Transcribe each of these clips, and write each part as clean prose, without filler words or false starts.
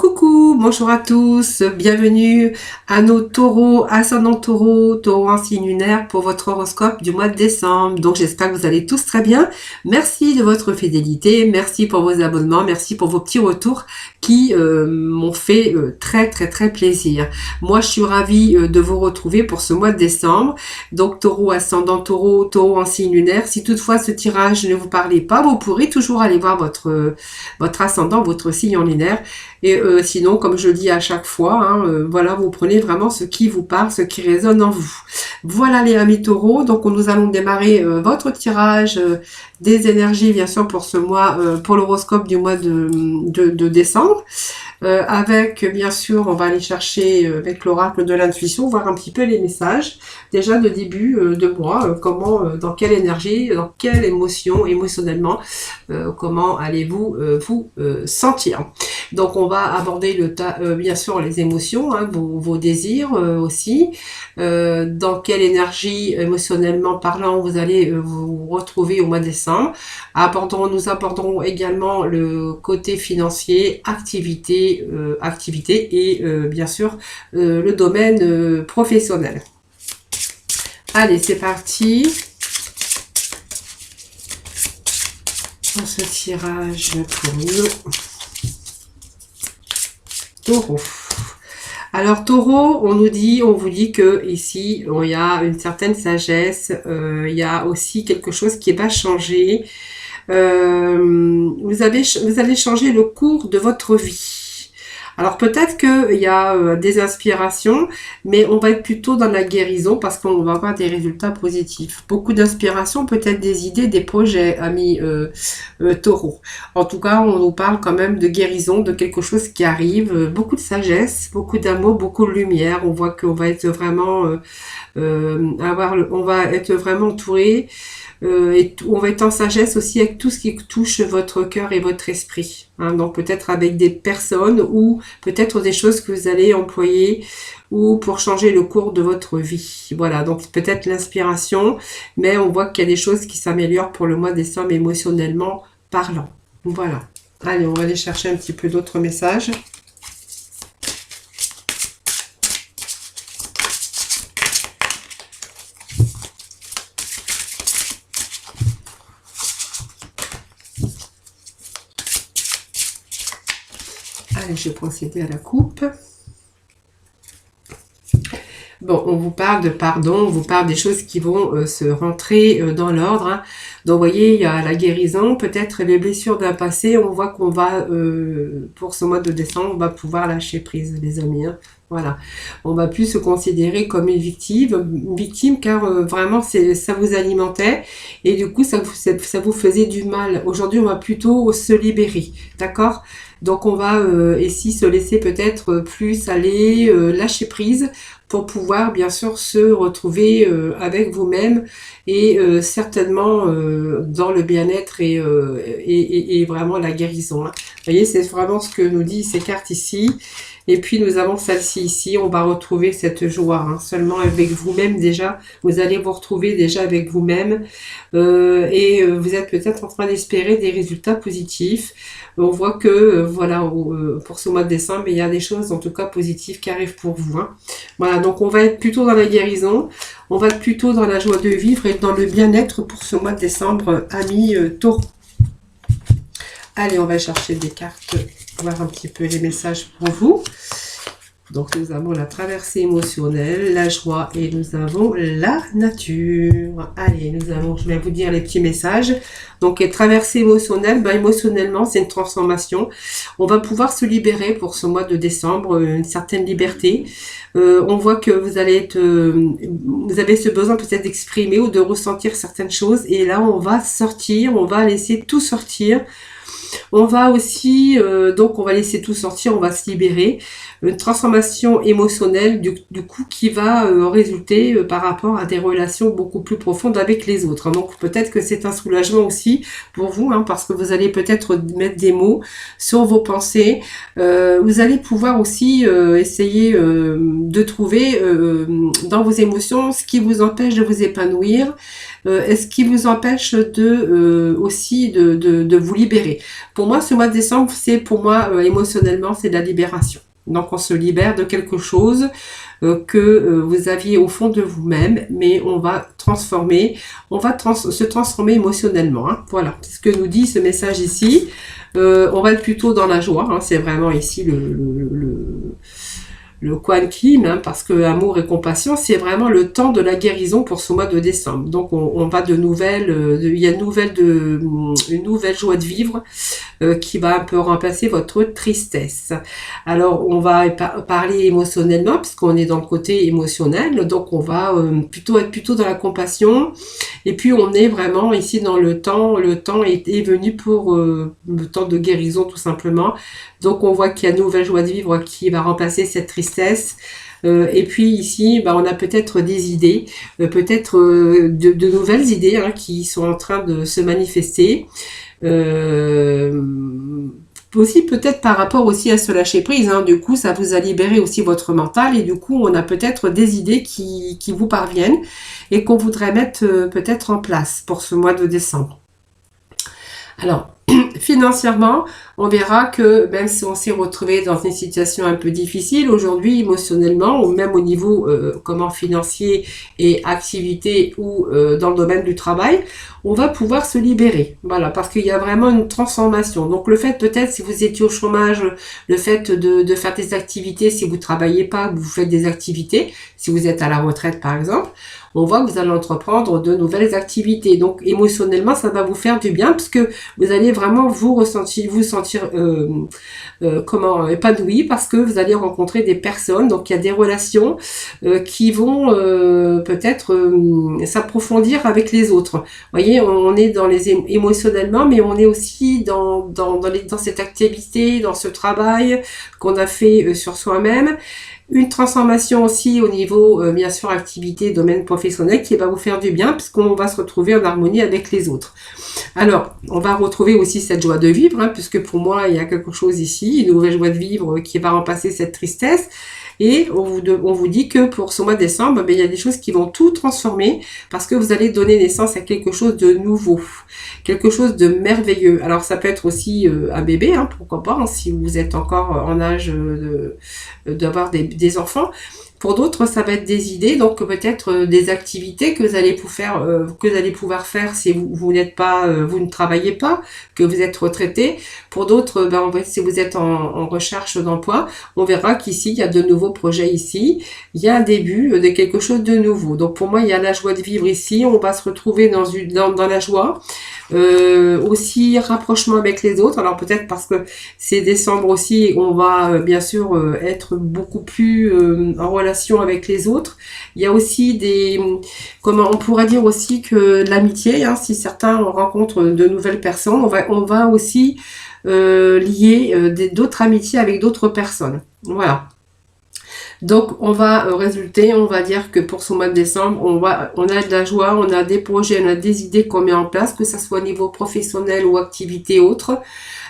Coucou, bonjour à tous, bienvenue à nos taureaux, ascendant taureau, taureau en signe lunaire pour votre horoscope du mois de décembre. Donc j'espère que vous allez tous très bien. Merci de votre fidélité, merci pour vos abonnements, merci pour vos petits retours qui m'ont fait très plaisir. Moi je suis ravie de vous retrouver pour ce mois de décembre. Donc taureau, ascendant taureau, taureau en signe lunaire. Si toutefois ce tirage ne vous parlait pas, vous pourrez toujours aller voir votre ascendant, votre signe en lunaire. Et sinon, comme je dis à chaque fois, voilà, vous prenez vraiment ce qui vous parle, ce qui résonne en vous. Voilà les amis taureaux, donc nous allons démarrer votre tirage des énergies, bien sûr, pour ce mois, pour l'horoscope du mois de décembre. Avec, bien sûr, on va aller chercher avec l'oracle de l'intuition, voir un petit peu les messages, déjà de début de mois, comment, dans quelle énergie, dans quelle émotion, émotionnellement, comment allez-vous vous sentir. Donc on va aborder bien sûr les émotions, vos désirs aussi, dans quelle énergie émotionnellement parlant vous allez vous retrouver au mois de décembre. Nous aborderons également le côté financier, activité et bien sûr le domaine professionnel. Allez, c'est parti pour ce tirage pour nous. Taureau. Alors Taureau, on vous dit que ici il y a une certaine sagesse, il y a aussi quelque chose qui va changer. Vous allez changer le cours de votre vie. Alors peut-être qu'il y a des inspirations, mais on va être plutôt dans la guérison parce qu'on va avoir des résultats positifs. Beaucoup d'inspiration, peut-être des idées, des projets, amis taureaux. En tout cas, on nous parle quand même de guérison, de quelque chose qui arrive. Beaucoup de sagesse, beaucoup d'amour, beaucoup de lumière. On voit qu'on va être vraiment on va être vraiment entouré. Et on va être en sagesse aussi avec tout ce qui touche votre cœur et votre esprit. Donc peut-être avec des personnes ou peut-être des choses que vous allez employer ou pour changer le cours de votre vie. Voilà, donc peut-être l'inspiration, mais on voit qu'il y a des choses qui s'améliorent pour le mois de décembre émotionnellement parlant. Voilà. Allez, on va aller chercher un petit peu d'autres messages. Allez, je vais procéder à la coupe. Bon, on vous parle de pardon, on vous parle des choses qui vont se rentrer dans l'ordre. Donc, vous voyez, il y a la guérison, peut-être les blessures d'un passé. On voit qu'on va, pour ce mois de décembre, on va pouvoir lâcher prise, les amis. Voilà, on va plus se considérer comme une victime car vraiment ça vous alimentait et du coup ça vous faisait du mal. Aujourd'hui, on va plutôt se libérer, d'accord? Donc on va ici se laisser peut-être plus aller, lâcher prise pour pouvoir bien sûr se retrouver avec vous-même et certainement dans le bien-être et vraiment la guérison. Vous voyez, c'est vraiment ce que nous dit ces cartes ici. Et puis nous avons celle-ci ici, on va retrouver cette joie, seulement avec vous-même déjà, vous allez vous retrouver déjà avec vous-même et vous êtes peut-être en train d'espérer des résultats positifs. On voit que voilà, pour ce mois de décembre, il y a des choses en tout cas positives qui arrivent pour vous. Voilà, donc on va être plutôt dans la guérison, on va être plutôt dans la joie de vivre et dans le bien-être pour ce mois de décembre, amis taureaux. Allez, on va chercher des cartes, voir un petit peu les messages pour vous. Donc, nous avons la traversée émotionnelle, la joie et nous avons la nature. Allez, je vais vous dire les petits messages. Donc, traversée émotionnelle, émotionnellement, c'est une transformation. On va pouvoir se libérer pour ce mois de décembre, une certaine liberté. On voit que vous avez ce besoin peut-être d'exprimer ou de ressentir certaines choses. Et là, on va sortir, on va laisser tout sortir. On va aussi, donc on va laisser tout sortir, on va se libérer. Une transformation émotionnelle du coup qui va résulter par rapport à des relations beaucoup plus profondes avec les autres. Donc peut-être que c'est un soulagement aussi pour vous, parce que vous allez peut-être mettre des mots sur vos pensées. Vous allez pouvoir aussi essayer de trouver dans vos émotions ce qui vous empêche de vous épanouir. est-ce qui vous empêche aussi de vous libérer. Pour moi, ce mois de décembre, c'est pour moi émotionnellement, c'est de la libération. Donc on se libère de quelque chose que vous aviez au fond de vous-même, mais on va transformer, se transformer émotionnellement. Hein. Voilà, c'est ce que nous dit ce message ici. On va être plutôt dans la joie. Hein. C'est vraiment ici le Quan Kim, hein, parce que amour et compassion, c'est vraiment le temps de la guérison pour ce mois de décembre. Donc on va de nouvelles, il y a une nouvelle joie de vivre qui va un peu remplacer votre tristesse. Alors on va parler émotionnellement, puisqu'on est dans le côté émotionnel, donc on va être plutôt dans la compassion. Et puis on est vraiment ici dans le temps est venu pour le temps de guérison tout simplement. Donc on voit qu'il y a une nouvelle joie de vivre qui va remplacer cette tristesse. Et puis ici, on a peut-être des idées, peut-être de nouvelles idées hein, qui sont en train de se manifester. Aussi peut-être par rapport aussi à ce lâcher prise, hein, du coup ça vous a libéré aussi votre mental et du coup on a peut-être des idées qui vous parviennent et qu'on voudrait mettre peut-être en place pour ce mois de décembre. Alors, financièrement, on verra que même si on s'est retrouvé dans une situation un peu difficile aujourd'hui émotionnellement ou même au niveau financier et activité ou dans le domaine du travail, on va pouvoir se libérer. Voilà, parce qu'il y a vraiment une transformation. Donc le fait peut-être si vous étiez au chômage, le fait de faire des activités, si vous travaillez pas, vous faites des activités, si vous êtes à la retraite par exemple, on voit que vous allez entreprendre de nouvelles activités. Donc émotionnellement, ça va vous faire du bien puisque vous allez vraiment vous sentir épanoui parce que vous allez rencontrer des personnes. Donc il y a des relations qui vont peut-être s'approfondir avec les autres. Vous voyez, on est dans les émotionnellement, mais on est aussi dans cette activité, dans ce travail qu'on a fait sur soi-même. Une transformation aussi au niveau, bien sûr, activité, domaine professionnel qui va vous faire du bien puisqu'on va se retrouver en harmonie avec les autres. Alors, on va retrouver aussi cette joie de vivre, hein, puisque pour moi, il y a quelque chose ici, une nouvelle joie de vivre qui va remplacer cette tristesse. Et on vous dit que pour ce mois de décembre, il y a des choses qui vont tout transformer parce que vous allez donner naissance à quelque chose de nouveau, quelque chose de merveilleux. Alors ça peut être aussi un bébé, hein, pourquoi pas, hein, si vous êtes encore en âge d'avoir des enfants. Pour d'autres, ça va être des idées, donc peut-être des activités que vous allez pouvoir faire si vous ne travaillez pas, que vous êtes retraité. Pour d'autres, si vous êtes en recherche d'emploi, on verra qu'ici il y a de nouveaux projets ici. Il y a un début de quelque chose de nouveau. Donc pour moi, il y a la joie de vivre ici. On va se retrouver dans la joie. Aussi rapprochement avec les autres, alors peut-être parce que c'est décembre aussi, on va bien sûr être beaucoup plus en relation avec les autres. Il y a aussi on pourrait dire aussi que l'amitié, hein, si certains rencontrent de nouvelles personnes, on va aussi lier d'autres amitiés avec d'autres personnes. Voilà. Donc on va on va dire que pour ce mois de décembre, on a de la joie, on a des projets, on a des idées qu'on met en place, que ça soit au niveau professionnel ou activité autre.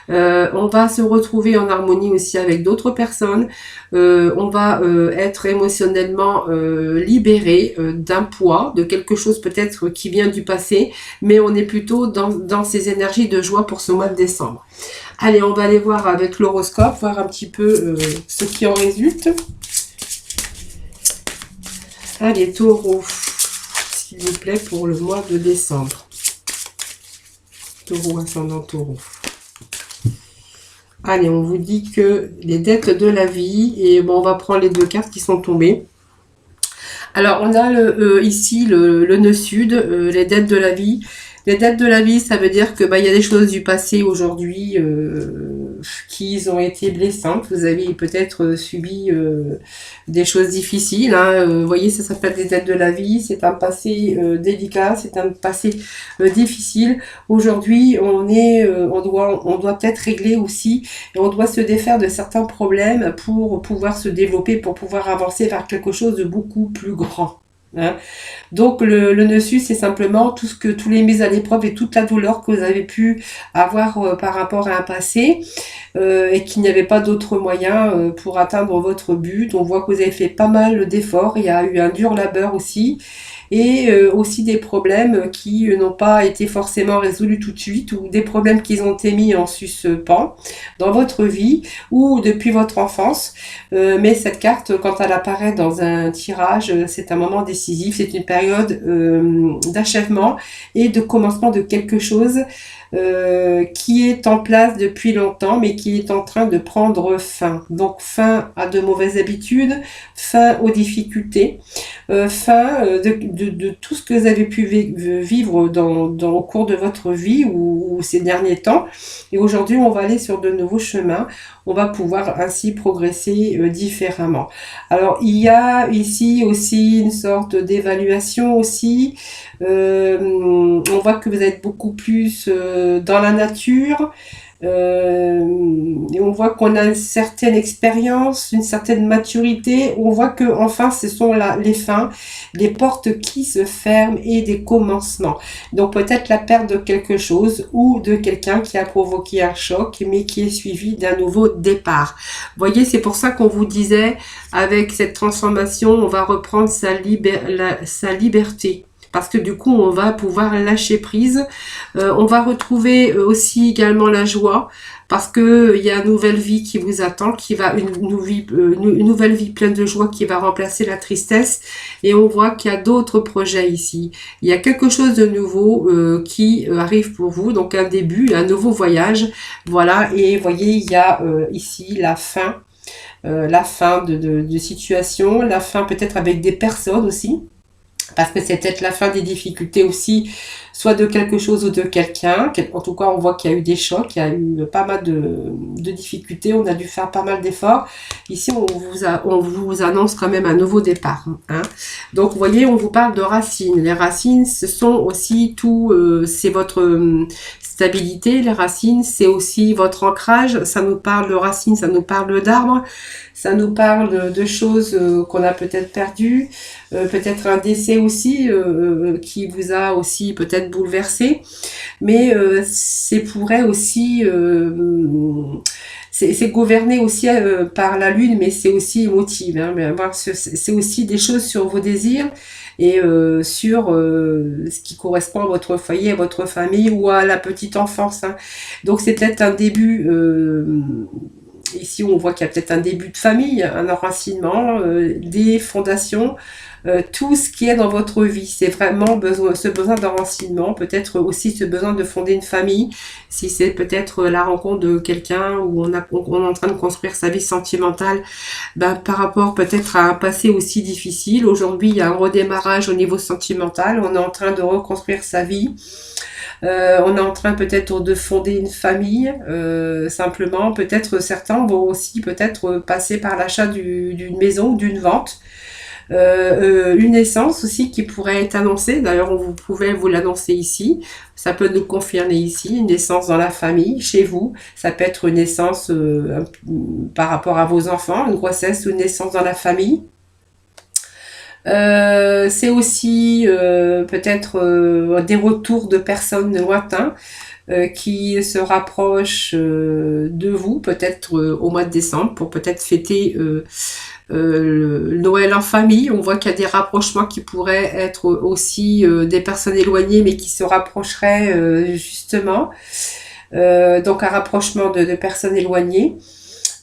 On va se retrouver en harmonie aussi avec d'autres personnes. On va être émotionnellement libéré d'un poids, de quelque chose peut-être qui vient du passé, mais on est plutôt dans ces énergies de joie pour ce mois de décembre. Allez, on va aller voir avec l'horoscope, voir un petit peu ce qui en résulte. Allez, taureau, s'il vous plaît, pour le mois de décembre. Taureau, ascendant taureau. Allez, on vous dit que les dettes de la vie, et on va prendre les deux cartes qui sont tombées. Alors, on a ici le nœud sud, les dettes de la vie. Les dettes de la vie, ça veut dire que il y a des choses du passé aujourd'hui qui ont été blessantes. Vous avez peut-être subi des choses difficiles. Hein. Vous voyez, ça s'appelle des dettes de la vie. C'est un passé délicat, c'est un passé difficile. Aujourd'hui, on doit peut-être régler aussi, et on doit se défaire de certains problèmes pour pouvoir se développer, pour pouvoir avancer vers quelque chose de beaucoup plus grand. Hein. Donc le nœud sud, c'est simplement tous les mises à l'épreuve et toute la douleur que vous avez pu avoir par rapport à un passé et qu'il n'y avait pas d'autre moyen pour atteindre votre but. On voit que vous avez fait pas mal d'efforts, il y a eu un dur labeur aussi et aussi des problèmes qui n'ont pas été forcément résolus tout de suite, ou des problèmes qui ont été mis en suspens dans votre vie ou depuis votre enfance. Mais cette carte, quand elle apparaît dans un tirage, c'est un moment décisif, c'est une période d'achèvement et de commencement de quelque chose qui est en place depuis longtemps, mais qui est en train de prendre fin. Donc fin à de mauvaises habitudes, fin aux difficultés, fin de tout ce que vous avez pu vivre au cours de votre vie ou ces derniers temps. Et aujourd'hui, on va aller sur de nouveaux chemins. On va pouvoir ainsi progresser différemment. Alors, il y a ici aussi une sorte d'évaluation aussi. On voit que vous êtes beaucoup plus dans la nature. Et on voit qu'on a une certaine expérience, une certaine maturité. On voit que enfin, ce sont les fins, les portes qui se ferment et des commencements. Donc peut-être la perte de quelque chose ou de quelqu'un qui a provoqué un choc, mais qui est suivi d'un nouveau départ. Vous voyez, c'est pour ça qu'on vous disait, avec cette transformation, on va reprendre sa liberté. Parce que du coup, on va pouvoir lâcher prise. On va retrouver aussi également la joie, parce que il y a une nouvelle vie qui vous attend, une nouvelle vie pleine de joie qui va remplacer la tristesse. Et on voit qu'il y a d'autres projets ici. Il y a quelque chose de nouveau qui arrive pour vous, donc un début, un nouveau voyage. Voilà, et vous voyez, il y a ici la fin de situation, la fin peut-être avec des personnes aussi. Parce que c'est peut-être la fin des difficultés aussi, soit de quelque chose ou de quelqu'un. En tout cas, on voit qu'il y a eu des chocs, il y a eu pas mal de difficultés, on a dû faire pas mal d'efforts. Ici, on vous annonce quand même un nouveau départ. Hein. Donc, vous voyez, on vous parle de racines. Les racines, ce sont aussi tout, c'est votre stabilité. Les racines, c'est aussi votre ancrage. Ça nous parle de racines, ça nous parle d'arbres. Ça nous parle de choses qu'on a peut-être perdues, peut-être un décès aussi qui vous a aussi peut-être bouleversé, mais c'est pourrait aussi, c'est gouverné aussi par la lune, mais c'est aussi émotif. Hein, c'est aussi des choses sur vos désirs et sur ce qui correspond à votre foyer, à votre famille ou à la petite enfance. Hein. Donc c'est peut-être un début. Ici, on voit qu'il y a peut-être un début de famille, un enracinement, des fondations, tout ce qui est dans votre vie. C'est vraiment ce besoin d'enracinement, peut-être aussi ce besoin de fonder une famille, si c'est peut-être la rencontre de quelqu'un où on est en train de construire sa vie sentimentale, par rapport peut-être à un passé aussi difficile. Aujourd'hui, il y a un redémarrage au niveau sentimental, on est en train de reconstruire sa vie. On est en train peut-être de fonder une famille, simplement. Peut-être certains vont aussi peut-être passer par l'achat d'une maison, d'une vente. Une naissance aussi qui pourrait être annoncée. D'ailleurs, vous pouvez vous l'annoncer ici. Ça peut nous confirmer ici, une naissance dans la famille, chez vous. Ça peut être une naissance par rapport à vos enfants, une grossesse ou une naissance dans la famille. C'est aussi peut-être des retours de personnes lointains qui se rapprochent de vous, peut-être au mois de décembre, pour peut-être fêter le Noël en famille. On voit qu'il y a des rapprochements qui pourraient être aussi des personnes éloignées, mais qui se rapprocheraient justement. Donc un rapprochement de personnes éloignées.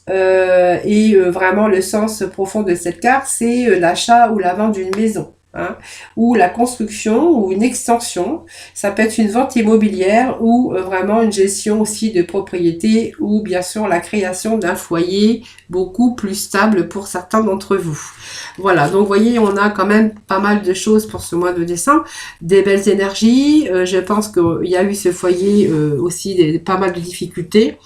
Vraiment le sens profond de cette carte, c'est l'achat ou la vente d'une maison, hein, ou la construction ou une extension. Ça peut être une vente immobilière ou vraiment une gestion aussi de propriété, ou bien sûr la création d'un foyer beaucoup plus stable pour certains d'entre vous. Voilà, donc vous voyez, on a quand même pas mal de choses pour ce mois de décembre, des belles énergies. Je pense qu'il y a eu ce foyer aussi pas mal de difficultés.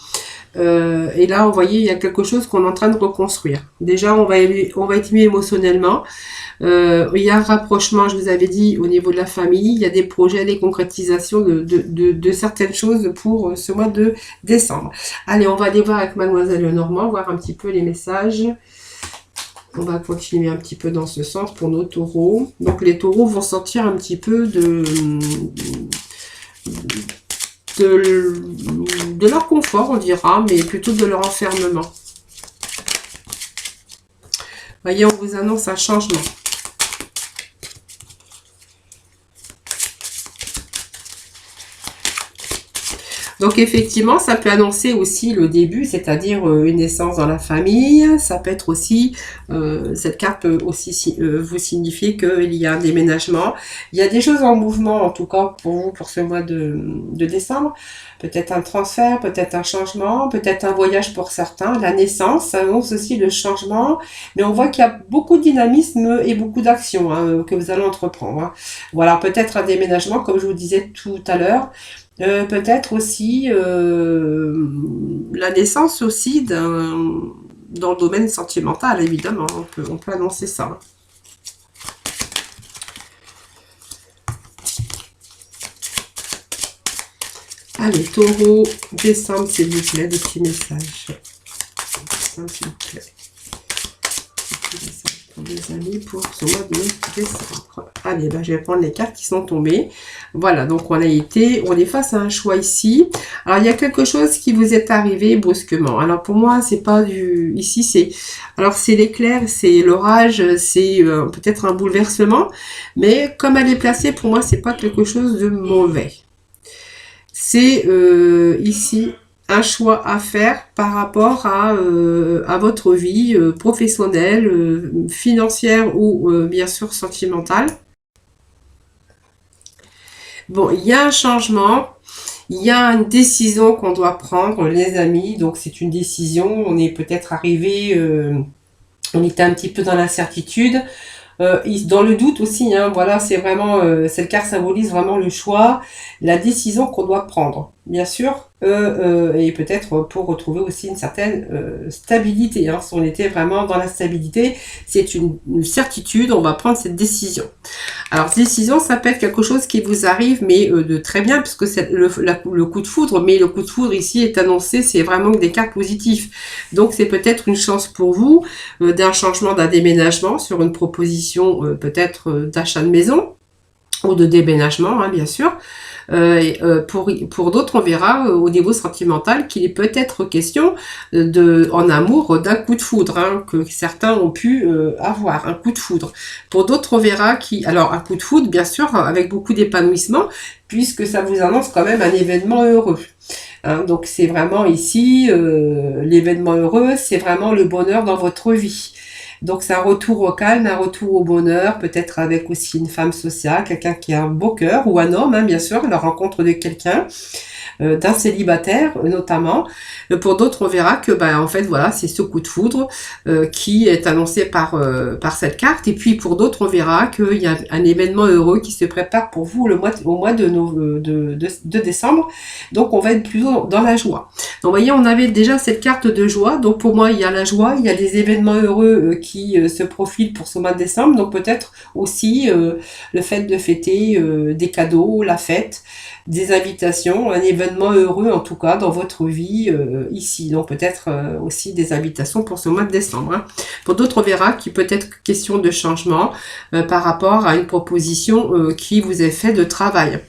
Et là, vous voyez, il y a quelque chose qu'on est en train de reconstruire. Déjà, on va être mieux émotionnellement. Il y a un rapprochement, je vous avais dit, au niveau de la famille. Il y a des projets, des concrétisations de certaines choses pour ce mois de décembre. Allez, on va aller voir avec Mademoiselle Lenormand, voir un petit peu les messages. On va continuer un petit peu dans ce sens pour nos taureaux. Donc, les taureaux vont sortir un petit peu de leur confort, on dira, mais plutôt de leur enfermement. Voyez, on vous annonce un changement. Donc effectivement, ça peut annoncer aussi le début, c'est-à-dire une naissance dans la famille. Ça peut être aussi, cette carte peut aussi vous signifier qu'il y a un déménagement. Il y a des choses en mouvement, en tout cas pour vous, pour ce mois de décembre. Peut-être un transfert, peut-être un changement, peut-être un voyage pour certains. La naissance, ça annonce aussi le changement. Mais on voit qu'il y a beaucoup de dynamisme et beaucoup d'actions que vous allez entreprendre. Hein. Voilà, peut-être un déménagement, comme je vous disais tout à l'heure. Peut-être aussi la naissance aussi dans le domaine sentimental, évidemment. On peut annoncer ça. Allez, taureau, décembre, s'il vous plaît, des petits messages. Décembre, s'il vous plaît. Pour les amis, pour ce mois de décembre. Allez, ben, je vais prendre les cartes qui sont tombées. Voilà, donc on est face à un choix ici. Alors, il y a quelque chose qui vous est arrivé brusquement. Alors, pour moi, c'est pas du... Ici, c'est l'éclair, c'est l'orage, c'est peut-être un bouleversement. Mais comme elle est placée, pour moi, c'est pas quelque chose de mauvais. C'est ici un choix à faire par rapport à votre vie professionnelle, financière ou bien sûr sentimentale. Bon, il y a un changement, il y a une décision qu'on doit prendre, les amis. Donc c'est une décision, on est peut-être arrivé, on était un petit peu dans l'incertitude. Dans le doute aussi, hein, voilà, c'est vraiment, cette carte symbolise vraiment le choix, la décision qu'on doit prendre, bien sûr, et peut-être pour retrouver aussi une certaine stabilité. Hein, si on était vraiment dans la stabilité, c'est une certitude, on va prendre cette décision. Alors, décision, ça peut être quelque chose qui vous arrive, mais de très bien, puisque c'est le coup de foudre, mais le coup de foudre ici est annoncé, c'est vraiment des cartes positives. Donc, c'est peut-être une chance pour vous d'un changement, d'un déménagement sur une proposition peut-être d'achat de maison ou de déménagement, hein, bien sûr. Pour d'autres, on verra au niveau sentimental qu'il est peut-être question en amour d'un coup de foudre, hein, que certains ont pu avoir, un coup de foudre. Pour d'autres, on verra alors un coup de foudre, bien sûr, avec beaucoup d'épanouissement, puisque ça vous annonce quand même un événement heureux. Hein, donc c'est vraiment ici, l'événement heureux, c'est vraiment le bonheur dans votre vie. Donc c'est un retour au calme, un retour au bonheur, peut-être avec aussi une femme sociale, quelqu'un qui a un beau cœur, ou un homme, hein, bien sûr, la rencontre de quelqu'un, d'un célibataire notamment. Pour d'autres, on verra que en fait voilà, c'est ce coup de foudre qui est annoncé par cette carte. Et puis pour d'autres, on verra qu'il y a un événement heureux qui se prépare pour vous au mois de décembre. Donc on va être plus dans la joie. Donc vous voyez, on avait déjà cette carte de joie. Donc pour moi, il y a la joie, il y a des événements heureux qui se profilent pour ce mois de décembre. Donc peut-être aussi le fait de fêter des cadeaux, la fête, des invitations, un événement heureux en tout cas dans votre vie ici. Donc peut-être aussi des invitations pour ce mois de décembre. Hein. Pour d'autres, on verra qu'il peut être question de changement par rapport à une proposition qui vous est faite de travail.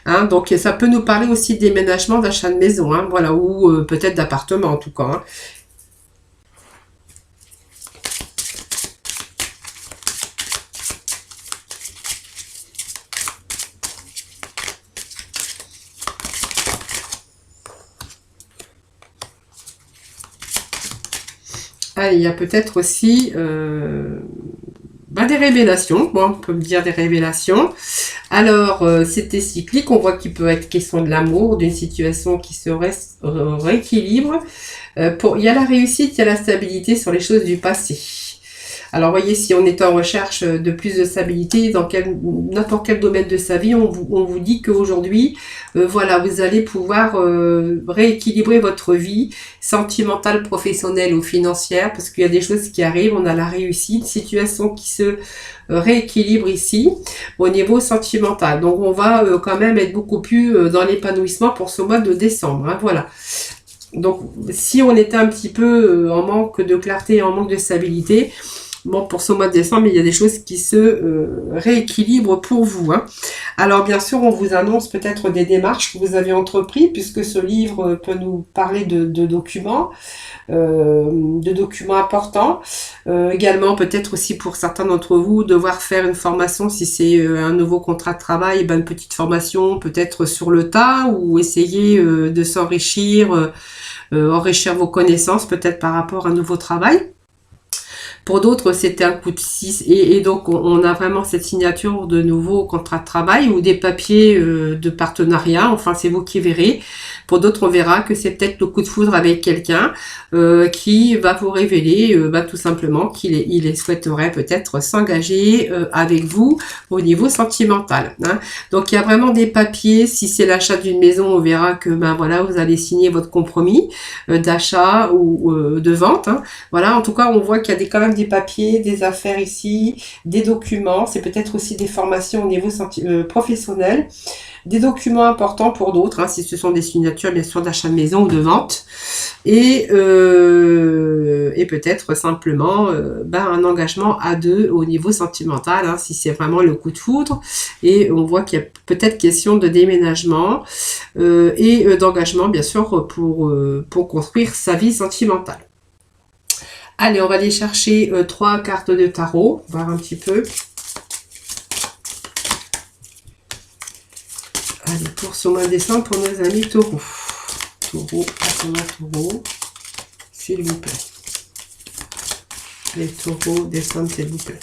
Hein, donc ça peut nous parler aussi de déménagement, d'achat de maison, hein, voilà, ou peut-être d'appartement en tout cas. Hein. Ah, il y a peut-être aussi des révélations. Bon, on peut me dire des révélations. Alors, c'était cyclique. On voit qu'il peut être question de l'amour, d'une situation qui se rééquilibre. Il y a la réussite, il y a la stabilité sur les choses du passé. Alors, voyez, si on est en recherche de plus de stabilité dans n'importe quel domaine de sa vie, on vous dit qu'aujourd'hui, voilà, vous allez pouvoir rééquilibrer votre vie sentimentale, professionnelle ou financière, parce qu'il y a des choses qui arrivent, on a la réussite, situation qui se rééquilibre ici au niveau sentimental. Donc, on va quand même être beaucoup plus dans l'épanouissement pour ce mois de décembre. Hein, voilà. Donc, si on était un petit peu en manque de clarté, en manque de stabilité, bon, pour ce mois de décembre, il y a des choses qui se rééquilibrent pour vous, hein. Alors, bien sûr, on vous annonce peut-être des démarches que vous avez entreprises, puisque ce livre peut nous parler de documents importants. Également, peut-être aussi pour certains d'entre vous, devoir faire une formation, si c'est un nouveau contrat de travail, ben, une petite formation peut-être sur le tas, ou essayer de s'enrichir, enrichir vos connaissances peut-être par rapport à un nouveau travail. Pour d'autres, c'était un coup de 6 et donc on a vraiment cette signature de nouveaux contrats de travail ou des papiers de partenariat, enfin c'est vous qui verrez. Pour d'autres, on verra que c'est peut-être le coup de foudre avec quelqu'un qui va vous révéler tout simplement qu'il souhaiterait peut-être s'engager avec vous au niveau sentimental, hein. Donc il y a vraiment des papiers. Si c'est l'achat d'une maison, on verra que voilà, vous allez signer votre compromis d'achat ou de vente, hein. Voilà, en tout cas, on voit qu'il y a quand même des papiers, des affaires ici, des documents. C'est peut-être aussi des formations au niveau professionnel. Des documents importants pour d'autres, hein, si ce sont des signatures, bien sûr, d'achat de maison ou de vente. Et peut-être simplement un engagement à deux au niveau sentimental, hein, si c'est vraiment le coup de foudre. Et on voit qu'il y a peut-être question de déménagement et d'engagement, bien sûr, pour construire sa vie sentimentale. Allez, on va aller chercher 3 cartes de tarot, voir un petit peu. Allez, pour ce mois de décembre, pour nos amis taureaux. Taureau, taureau, s'il vous plaît. Les taureaux, décembre, s'il vous plaît.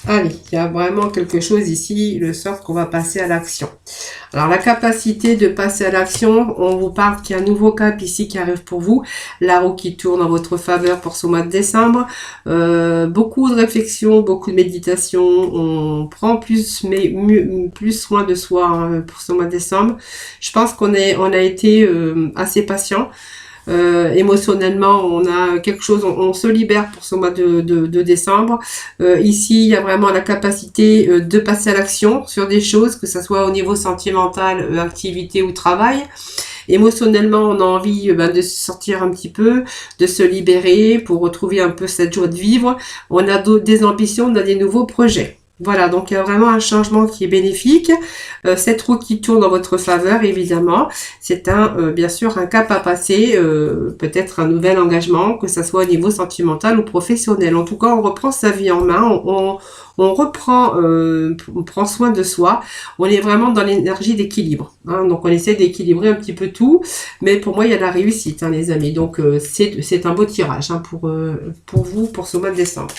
Allez, il y a vraiment quelque chose ici, le sort qu'on va passer à l'action. Alors, la capacité de passer à l'action, on vous parle qu'il y a un nouveau cap ici qui arrive pour vous. La roue qui tourne en votre faveur pour ce mois de décembre. Beaucoup de réflexion, beaucoup de méditation. On prend plus soin de soi, hein, pour ce mois de décembre. Je pense qu'on a été assez patient. Émotionnellement, on a quelque chose, on se libère pour ce mois de décembre. Ici, il y a vraiment la capacité de passer à l'action sur des choses, que ce soit au niveau sentimental, activité ou travail. Émotionnellement, on a envie de se sortir un petit peu, de se libérer pour retrouver un peu cette joie de vivre. On a des ambitions, on a des nouveaux projets. Voilà, donc il y a vraiment un changement qui est bénéfique. Cette roue qui tourne en votre faveur, évidemment, c'est bien sûr un cap à passer, peut-être un nouvel engagement, que ce soit au niveau sentimental ou professionnel. En tout cas, on reprend sa vie en main, on prend soin de soi. On est vraiment dans l'énergie d'équilibre, hein. Donc on essaie d'équilibrer un petit peu tout, mais pour moi il y a la réussite, hein, les amis. Donc c'est un beau tirage, hein, pour vous, pour ce mois de décembre.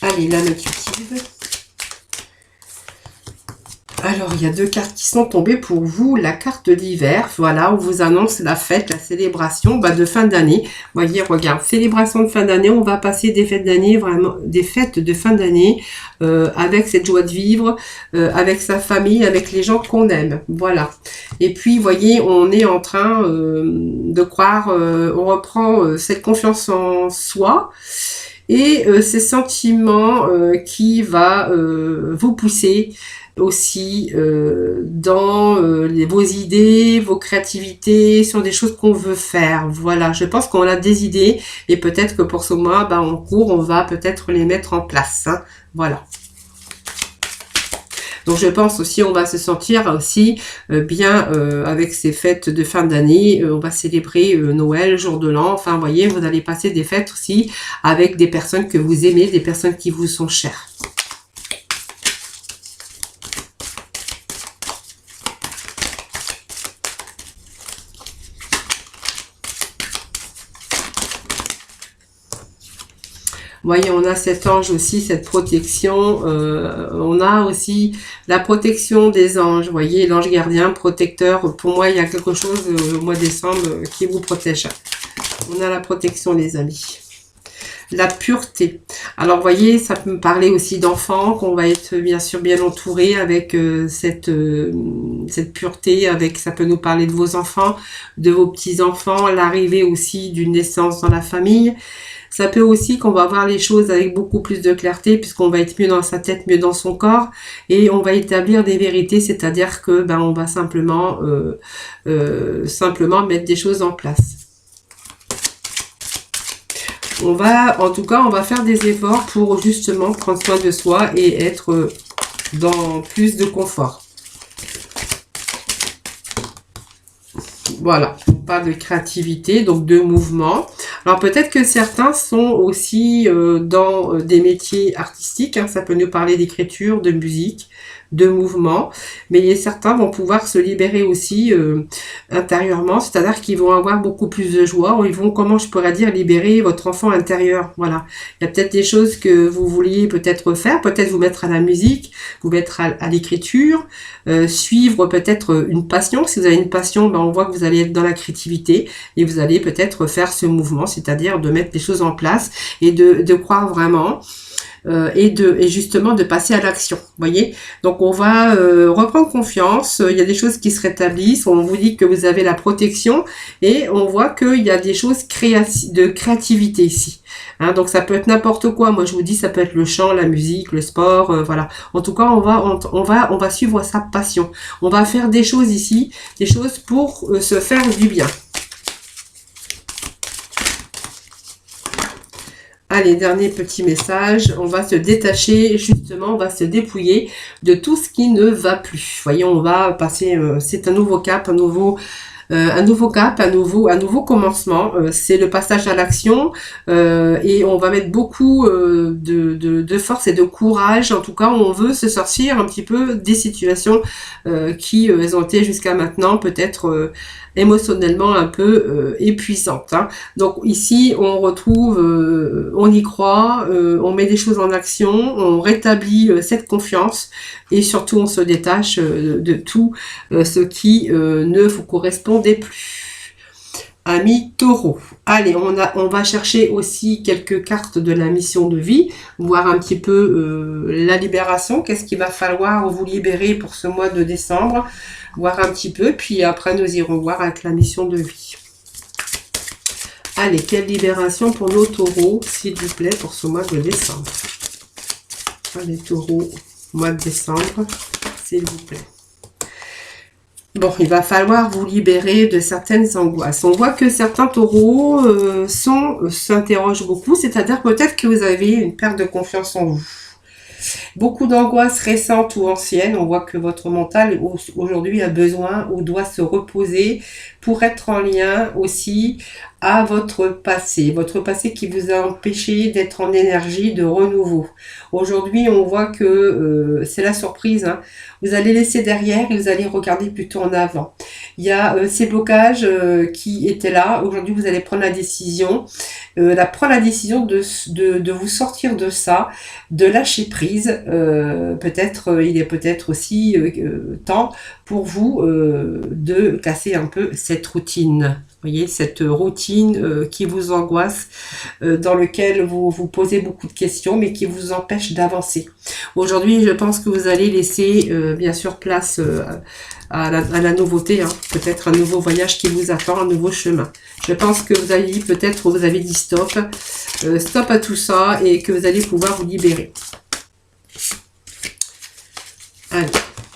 Allez, la intuitive. Alors, il y a 2 cartes qui sont tombées pour vous. La carte d'hiver, voilà, on vous annonce la fête, la célébration de fin d'année. Voyez, regarde, célébration de fin d'année, on va passer des fêtes d'année, vraiment des fêtes de fin d'année, avec cette joie de vivre, avec sa famille, avec les gens qu'on aime. Voilà. Et puis, voyez, on est en train de croire, on reprend cette confiance en soi. Et ces sentiments qui va vous pousser aussi dans vos idées, vos créativités, sur des choses qu'on veut faire. Voilà, je pense qu'on a des idées et peut-être que pour ce mois, en cours, on va peut-être les mettre en place, hein. Voilà. Donc je pense aussi, on va se sentir aussi bien avec ces fêtes de fin d'année. On va célébrer Noël, jour de l'an. Enfin, vous voyez, vous allez passer des fêtes aussi avec des personnes que vous aimez, des personnes qui vous sont chères. Voyez, on a cet ange aussi, cette protection. On a aussi la protection des anges. Voyez, l'ange gardien, protecteur. Pour moi, il y a quelque chose au mois de décembre qui vous protège. On a la protection, les amis. la pureté. Alors, vous voyez, ça peut me parler aussi d'enfants, qu'on va être bien sûr bien entouré avec cette pureté, avec, ça peut nous parler de vos enfants, de vos petits-enfants, l'arrivée aussi d'une naissance dans la famille. Ça peut aussi qu'on va voir les choses avec beaucoup plus de clarté puisqu'on va être mieux dans sa tête, mieux dans son corps et on va établir des vérités, c'est-à-dire que ben on va simplement mettre des choses en place. En tout cas, on va faire des efforts pour justement prendre soin de soi et être dans plus de confort. Voilà, on parle de créativité, donc de mouvement. Alors peut-être que certains sont aussi dans des métiers artistiques, hein, ça peut nous parler d'écriture, de musique, de mouvement, mais certains vont pouvoir se libérer aussi intérieurement, c'est-à-dire qu'ils vont avoir beaucoup plus de joie, ou ils vont, comment je pourrais dire, libérer votre enfant intérieur. Voilà, il y a peut-être des choses que vous vouliez peut-être faire, peut-être vous mettre à la musique, vous mettre à l'écriture, suivre peut-être une passion. Si vous avez une passion, ben on voit que vous allez être dans la créativité et vous allez peut-être faire ce mouvement, c'est-à-dire de mettre les choses en place et de croire vraiment. Et justement de passer à l'action, vous voyez. Donc on va reprendre confiance, il y a des choses qui se rétablissent, on vous dit que vous avez la protection et on voit qu'il y a des choses de créativité ici. Hein, donc ça peut être n'importe quoi, moi je vous dis ça peut être le chant, la musique, le sport, voilà. En tout cas on va suivre sa passion, on va faire des choses ici, des choses pour se faire du bien. Allez, dernier petit message, on va se détacher, justement, on va se dépouiller de tout ce qui ne va plus. Vous voyez, on va passer, c'est un nouveau cap, un nouveau cap, un nouveau commencement. C'est le passage à l'action et on va mettre beaucoup de force et de courage. En tout cas, on veut se sortir un petit peu des situations qui ont été jusqu'à maintenant peut-être émotionnellement un peu épuisantes. Hein. Donc ici, on retrouve, on y croit, on met des choses en action, on rétablit cette confiance et surtout on se détache de tout ce qui ne vous correspondait plus. Amis taureau. Allez, on va chercher aussi quelques cartes de la mission de vie, voir un petit peu la libération, qu'est-ce qu'il va falloir vous libérer pour ce mois de décembre, voir un petit peu, puis après nous irons voir avec la mission de vie. Allez, quelle libération pour nos taureaux, s'il vous plaît, pour ce mois de décembre. Allez, taureaux, mois de décembre, s'il vous plaît. Bon, il va falloir vous libérer de certaines angoisses. On voit que certains taureaux s'interrogent beaucoup, c'est-à-dire peut-être que vous avez une perte de confiance en vous. Beaucoup d'angoisses récentes ou anciennes. On voit que votre mental aujourd'hui a besoin ou doit se reposer pour être en lien aussi à votre passé qui vous a empêché d'être en énergie de renouveau. Aujourd'hui, on voit que c'est la surprise. Hein. Vous allez laisser derrière et vous allez regarder plutôt en avant. Il y a ces blocages qui étaient là. Aujourd'hui, vous allez prendre la décision, de vous sortir de ça, de lâcher prise. Il est peut-être aussi temps pour vous de casser un peu cette routine. Vous voyez, cette routine qui vous angoisse, dans lequel vous vous posez beaucoup de questions, mais qui vous empêche d'avancer. Aujourd'hui, je pense que vous allez laisser, bien sûr, place à la nouveauté, hein. Peut-être un nouveau voyage qui vous attend, un nouveau chemin. Je pense que vous avez dit stop, stop à tout ça, et que vous allez pouvoir vous libérer. Allez,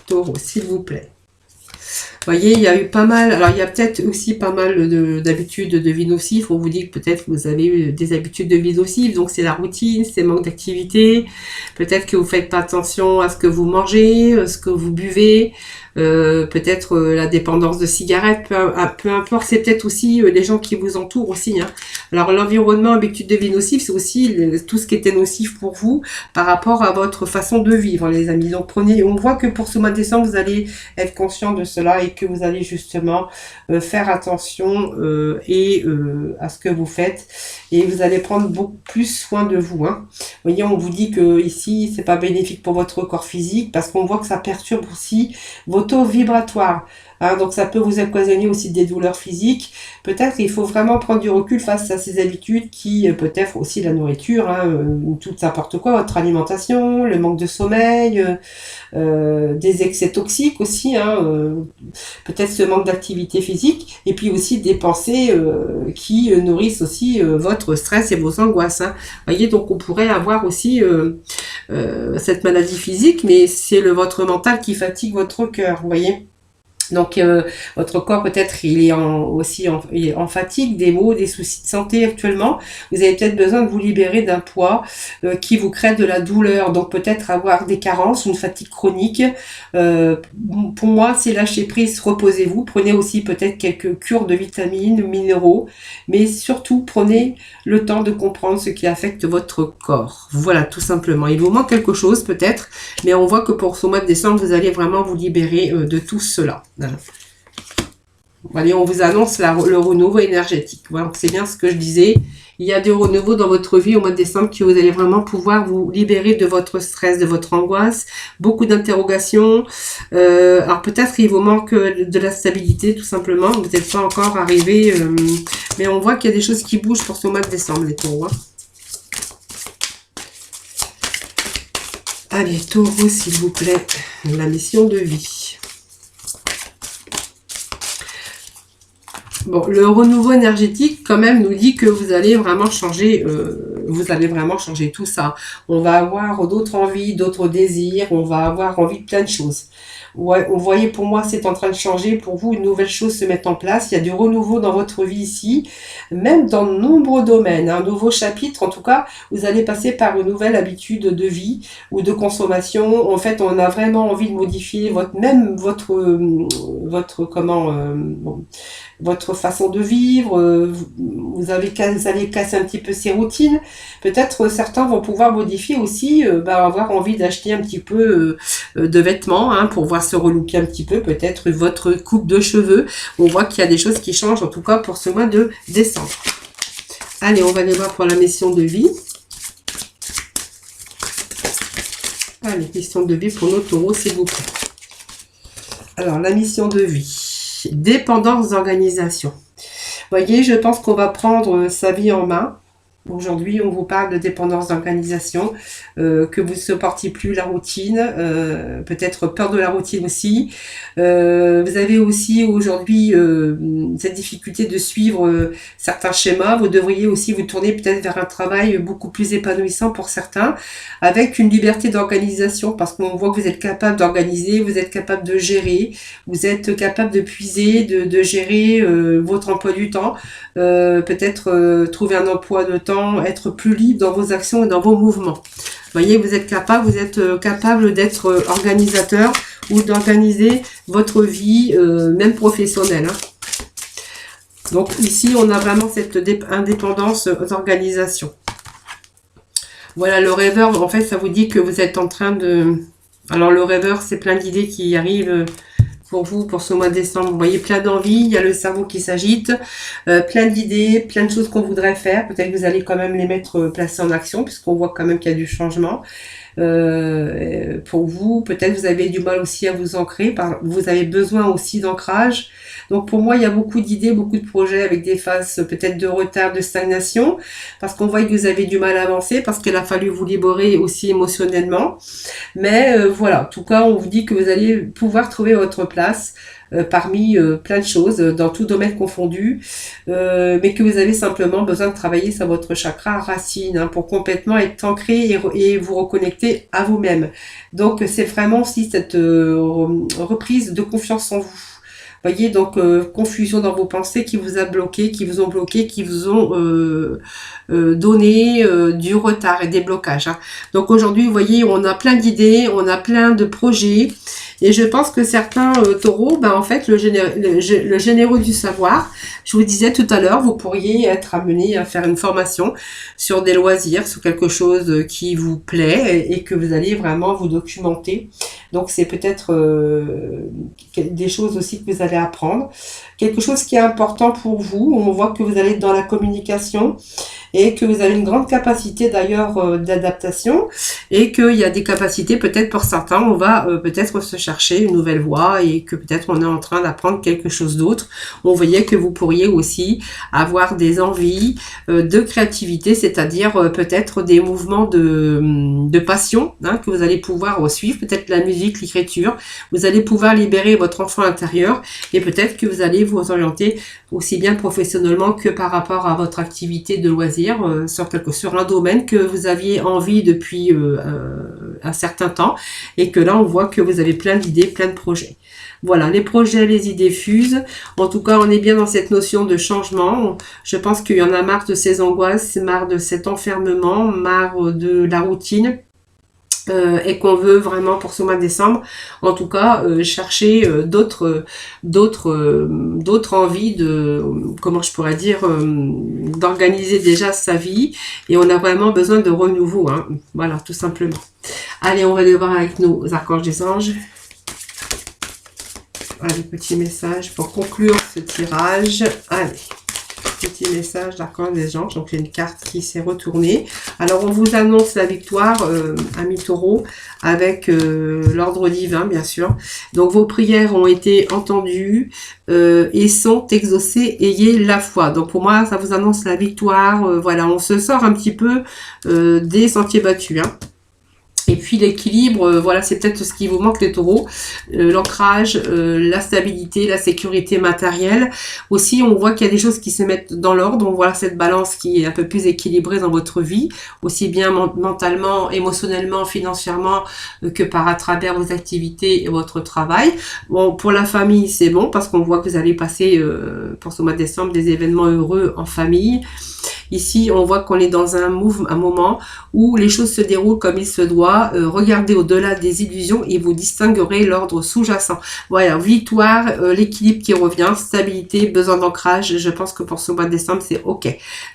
taureau, s'il vous plaît. Vous voyez, il y a eu pas mal, alors il y a peut-être aussi pas mal d'habitudes de vie nocives. On vous dit que peut-être que vous avez eu des habitudes de vie nocives, donc c'est la routine, c'est le manque d'activité. Peut-être que vous faites pas attention à ce que vous mangez, ce que vous buvez. Peut-être la dépendance de cigarettes, peu importe, c'est peut-être aussi les gens qui vous entourent aussi. Hein. Alors l'environnement, habitude de vie nocive, c'est aussi tout ce qui était nocif pour vous par rapport à votre façon de vivre, les amis. Donc on voit que pour ce mois de décembre, vous allez être conscient de cela et que vous allez justement faire attention à ce que vous faites et vous allez prendre beaucoup plus soin de vous. Hein. Vous voyez, on vous dit que ici, c'est pas bénéfique pour votre corps physique parce qu'on voit que ça perturbe aussi vos taux vibratoires. hein, donc ça peut vous occasionner aussi des douleurs physiques. Peut-être il faut vraiment prendre du recul face à ces habitudes qui, peut-être aussi la nourriture, hein, tout n'importe quoi, votre alimentation, le manque de sommeil, des excès toxiques aussi, hein, peut-être ce manque d'activité physique, et puis aussi des pensées qui nourrissent aussi votre stress et vos angoisses. Hein. Voyez, donc on pourrait avoir aussi cette maladie physique, mais c'est votre mental qui fatigue votre cœur, vous voyez. Donc votre corps peut-être il est il est en fatigue, des maux, des soucis de santé actuellement. Vous avez peut-être besoin de vous libérer d'un poids qui vous crée de la douleur. Donc peut-être avoir des carences, une fatigue chronique. Pour moi, c'est lâcher prise, reposez-vous. Prenez aussi peut-être quelques cures de vitamines, minéraux, mais surtout prenez le temps de comprendre ce qui affecte votre corps. Voilà, tout simplement. Il vous manque quelque chose peut-être, mais on voit que pour ce mois de décembre, vous allez vraiment vous libérer de tout cela. Allez, on vous annonce le renouveau énergétique. Voilà, c'est bien ce que je disais. Il y a des renouveaux dans votre vie au mois de décembre qui vous allez vraiment pouvoir vous libérer de votre stress, de votre angoisse, beaucoup d'interrogations. Alors peut-être il vous manque de la stabilité tout simplement. Vous n'êtes pas encore arrivé, mais on voit qu'il y a des choses qui bougent pour ce mois de décembre, les taureaux. Hein. Allez, taureau, s'il vous plaît, la mission de vie. Bon, le renouveau énergétique, quand même, nous dit que vous allez vraiment changer tout ça. On va avoir d'autres envies, d'autres désirs, on va avoir envie de plein de choses. Ouais, vous voyez, pour moi, c'est en train de changer. Pour vous, une nouvelle chose se met en place. Il y a du renouveau dans votre vie ici, même dans de nombreux domaines. Un nouveau chapitre, en tout cas, vous allez passer par une nouvelle habitude de vie ou de consommation. En fait, on a vraiment envie de modifier votre façon de vivre. Vous allez casser un petit peu ces routines. Peut-être certains vont pouvoir modifier aussi, avoir envie d'acheter un petit peu de vêtements, hein, pour voir se relooker un petit peu, peut-être votre coupe de cheveux. On voit qu'il y a des choses qui changent, en tout cas pour ce mois de décembre. Allez, on va aller voir pour la mission de vie. Allez, mission de vie pour nos taureaux, s'il vous plaît. Alors, la mission de vie. Dépendance d'organisation. Voyez, je pense qu'on va prendre sa vie en main. Aujourd'hui, on vous parle de dépendance d'organisation, que vous ne supportiez plus la routine, peut-être peur de la routine aussi. Vous avez aussi aujourd'hui cette difficulté de suivre certains schémas. Vous devriez aussi vous tourner peut-être vers un travail beaucoup plus épanouissant pour certains, avec une liberté d'organisation, parce qu'on voit que vous êtes capable d'organiser, vous êtes capable de gérer, vous êtes capable de puiser, de gérer votre emploi du temps, peut-être trouver un emploi de temps, être plus libre dans vos actions et dans vos mouvements. Vous voyez, vous êtes capable d'être organisateur ou d'organiser votre vie, même professionnelle. Hein. Donc ici, on a vraiment cette indépendance d'organisation. Voilà, le rêveur, en fait, ça vous dit que vous êtes en train de... Alors le rêveur, c'est plein d'idées qui arrivent pour vous, pour ce mois de décembre. Vous voyez, plein d'envies, il y a le cerveau qui s'agite, plein d'idées, plein de choses qu'on voudrait faire. Peut-être que vous allez quand même les placer en action, puisqu'on voit quand même qu'il y a du changement. Pour vous, peut-être vous avez du mal aussi à vous ancrer, vous avez besoin aussi d'ancrage. Donc pour moi, il y a beaucoup d'idées, beaucoup de projets avec des phases peut-être de retard, de stagnation, parce qu'on voit que vous avez du mal à avancer, parce qu'il a fallu vous libérer aussi émotionnellement. Mais voilà, en tout cas, on vous dit que vous allez pouvoir trouver votre place parmi plein de choses, dans tout domaine confondu, mais que vous avez simplement besoin de travailler sur votre chakra racine, hein, pour complètement être ancré et vous reconnecter à vous-même. Donc c'est vraiment aussi cette reprise de confiance en vous. Voyez, donc confusion dans vos pensées qui vous a bloqué, qui vous ont bloqué, qui vous ont donné du retard et des blocages. Hein. Donc aujourd'hui, vous voyez, on a plein d'idées, on a plein de projets. Et je pense que certains taureaux, en fait, le généreux du savoir, je vous disais tout à l'heure, vous pourriez être amené à faire une formation sur des loisirs, sur quelque chose qui vous plaît et que vous allez vraiment vous documenter. Donc c'est peut-être des choses aussi que vous allez apprendre. Quelque chose qui est important pour vous, on voit que vous allez être dans la communication et que vous avez une grande capacité d'ailleurs d'adaptation et qu'il y a des capacités peut-être pour certains, on va peut-être se chercher une nouvelle voie et que peut-être on est en train d'apprendre quelque chose d'autre. On voyait que vous pourriez aussi avoir des envies de créativité, c'est-à-dire peut-être des mouvements de passion hein, que vous allez pouvoir suivre, peut-être la musique, l'écriture. Vous allez pouvoir libérer votre enfant intérieur et peut-être que vous allez vous orienter aussi bien professionnellement que par rapport à votre activité de loisir sur un domaine que vous aviez envie depuis un certain temps et que là on voit que vous avez plein d'idées, plein de projets. Voilà, les projets, les idées fusent. En tout cas, on est bien dans cette notion de changement. Je pense qu'il y en a marre de ces angoisses, marre de cet enfermement, marre de la routine. Et qu'on veut vraiment pour ce mois de décembre, en tout cas, chercher d'autres envies de, comment je pourrais dire, d'organiser déjà sa vie. Et on a vraiment besoin de renouveau, hein. Voilà, tout simplement. Allez, on va aller voir avec nos archanges des anges. Allez, petit message pour conclure ce tirage. Allez, petit message d'archange des anges. Donc, j'ai une carte qui s'est retournée. Alors, on vous annonce la victoire, amis taureaux, avec l'ordre divin, bien sûr. Donc, vos prières ont été entendues et sont exaucées. Ayez la foi. Donc, pour moi, ça vous annonce la victoire. Voilà, on se sort un petit peu des sentiers battus, hein. Et puis l'équilibre, voilà, c'est peut-être ce qui vous manque les taureaux, l'ancrage, la stabilité, la sécurité matérielle. Aussi, on voit qu'il y a des choses qui se mettent dans l'ordre, on voit cette balance qui est un peu plus équilibrée dans votre vie, aussi bien mentalement, émotionnellement, financièrement, que à travers vos activités et votre travail. Bon, pour la famille, c'est bon, parce qu'on voit que vous allez passer, pour ce mois de décembre, des événements heureux en famille. Ici, on voit qu'on est dans un moment où les choses se déroulent comme il se doit. Regardez au-delà des illusions et vous distinguerez l'ordre sous-jacent. Voilà, victoire, l'équilibre qui revient, stabilité, besoin d'ancrage. Je pense que pour ce mois de décembre, c'est OK.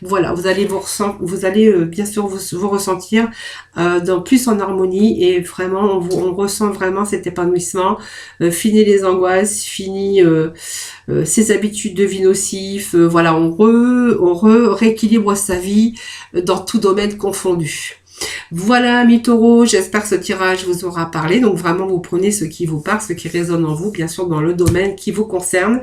Voilà, vous allez bien sûr vous ressentir plus en harmonie et vraiment, on ressent vraiment cet épanouissement. Fini les angoisses, fini ses habitudes de vie nocives. Voilà, on rééquilibre sa vie dans tout domaine confondu. Voilà, amis taureaux, j'espère que ce tirage vous aura parlé. Donc vraiment, vous prenez ce qui vous parle, ce qui résonne en vous, bien sûr dans le domaine qui vous concerne.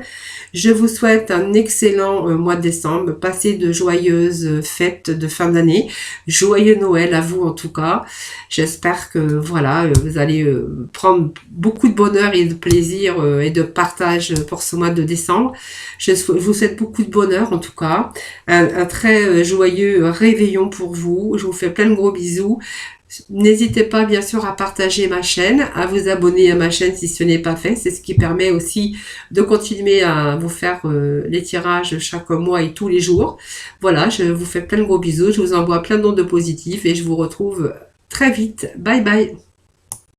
Je vous souhaite un excellent mois de décembre. Passez de joyeuses fêtes de fin d'année. Joyeux Noël à vous en tout cas. J'espère que voilà, vous allez prendre beaucoup de bonheur et de plaisir et de partage pour ce mois de décembre. Je vous souhaite beaucoup de bonheur en tout cas. Un très joyeux réveillon pour vous. Je vous fais plein de gros bisous. N'hésitez pas bien sûr à partager ma chaîne, à vous abonner à ma chaîne si ce n'est pas fait. C'est ce qui permet aussi de continuer à vous faire les tirages chaque mois et tous les jours. Voilà, je vous fais plein de gros bisous. Je vous envoie plein d'ondes positifs et je vous retrouve très vite. Bye bye.